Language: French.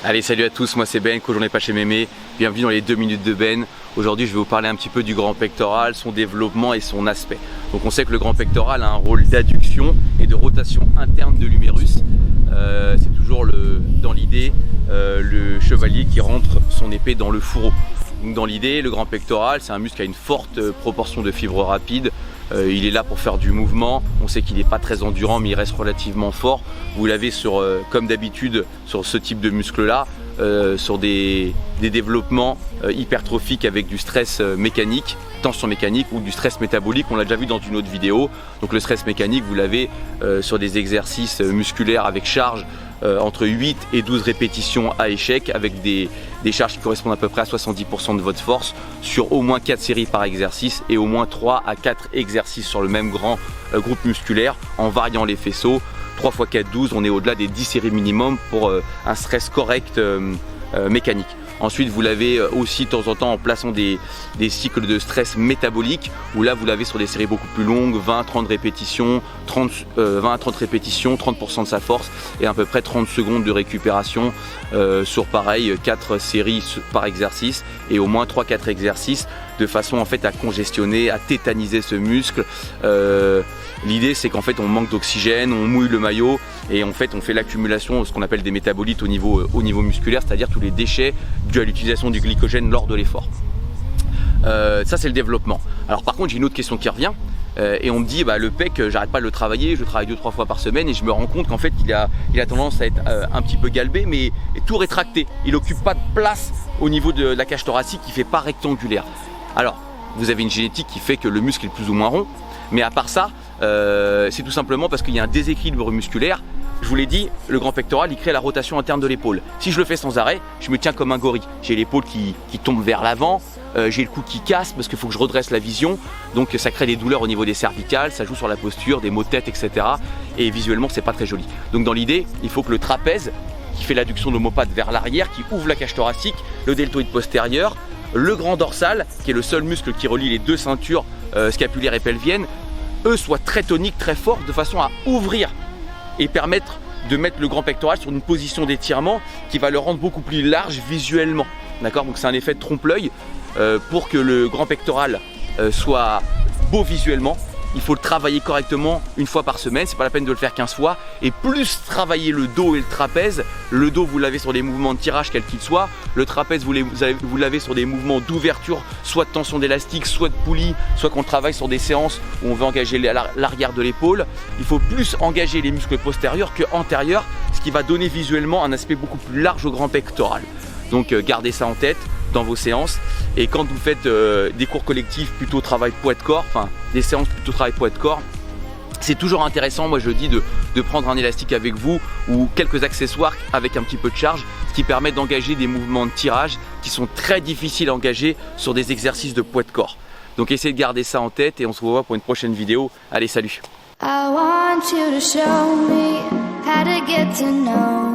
Allez, salut à tous, moi c'est Ben, coach J'en ai pas chez Mémé. Bienvenue dans les 2 minutes de Ben. Aujourd'hui, je vais vous parler un petit peu du grand pectoral, son développement et son aspect. Donc on sait que le grand pectoral a un rôle d'adduction et de rotation interne de l'humérus. C'est toujours dans l'idée le chevalier qui rentre son épée dans le fourreau. Donc dans l'idée, le grand pectoral, c'est un muscle qui a une forte proportion de fibres rapides. Il est là pour faire du mouvement. On sait qu'il n'est pas très endurant, mais il reste relativement fort. Vous l'avez comme d'habitude sur ce type de muscle-là, sur des développements hypertrophiques avec du stress mécanique, tension mécanique ou du stress métabolique. On l'a déjà vu dans une autre vidéo. Donc le stress mécanique, vous l'avez sur des exercices musculaires avec charge entre 8 et 12 répétitions à échec, avec des charges qui correspondent à peu près à 70% de votre force sur au moins 4 séries par exercice et au moins 3 à 4 exercices sur le même grand groupe musculaire en variant les faisceaux. 3 x 4, 12, on est au-delà des 10 séries minimum pour un stress correct mécanique. Ensuite, vous l'avez aussi de temps en temps en plaçant des cycles de stress métabolique, où là vous l'avez sur des séries beaucoup plus longues, 20-30 répétitions, 20 à 30 répétitions, 30% de sa force et à peu près 30 secondes de récupération sur pareil 4 séries par exercice et au moins 3-4 exercices, de façon en fait à congestionner, à tétaniser ce muscle. L'idée c'est qu'en fait on manque d'oxygène, on mouille le maillot et en fait on fait l'accumulation de ce qu'on appelle des métabolites au niveau musculaire, c'est-à-dire tous les déchets dus à l'utilisation du glycogène lors de l'effort. Ça c'est le développement. Alors par contre j'ai une autre question qui revient et on me dit le pec, j'arrête pas de le travailler, je le travaille 2-3 fois par semaine et je me rends compte qu'en fait il a tendance à être un petit peu galbé mais tout rétracté. Il n'occupe pas de place au niveau de la cage thoracique, il ne fait pas rectangulaire. Alors vous avez une génétique qui fait que le muscle est plus ou moins rond, mais à part ça c'est tout simplement parce qu'il y a un déséquilibre musculaire. Je vous l'ai dit, le grand pectoral il crée la rotation interne de l'épaule. Si je le fais sans arrêt, je me tiens comme un gorille. J'ai l'épaule qui tombe vers l'avant, j'ai le cou qui casse parce qu'il faut que je redresse la vision. Donc ça crée des douleurs au niveau des cervicales, ça joue sur la posture, des maux de tête, etc. Et visuellement c'est pas très joli. Donc dans l'idée, il faut que le trapèze qui fait l'adduction de l'omoplate vers l'arrière, qui ouvre la cage thoracique, le deltoïde postérieur, le grand dorsal, qui est le seul muscle qui relie les deux ceintures scapulaires et pelviennes, eux soient très toniques, très forts, de façon à ouvrir et permettre de mettre le grand pectoral sur une position d'étirement qui va le rendre beaucoup plus large visuellement. D'accord ? Donc c'est un effet de trompe-l'œil. Pour que le grand pectoral soit beau visuellement, il faut le travailler correctement une fois par semaine, c'est pas la peine de le faire 15 fois, et plus travailler le dos et le trapèze. Le dos vous l'avez sur des mouvements de tirage quels qu'ils soient, le trapèze vous l'avez sur des mouvements d'ouverture, soit de tension d'élastique, soit de poulie, soit qu'on travaille sur des séances où on veut engager l'arrière de l'épaule. Il faut plus engager les muscles postérieurs que antérieurs, ce qui va donner visuellement un aspect beaucoup plus large au grand pectoral. Donc gardez ça en tête dans vos séances, et quand vous faites des cours collectifs plutôt travail poids de corps, enfin des séances plutôt travail poids de corps, c'est toujours intéressant, moi je dis, de prendre un élastique avec vous ou quelques accessoires avec un petit peu de charge, ce qui permet d'engager des mouvements de tirage qui sont très difficiles à engager sur des exercices de poids de corps. Donc essayez de garder ça en tête et on se revoit pour une prochaine vidéo. Allez, salut! I want you to show me how to get to know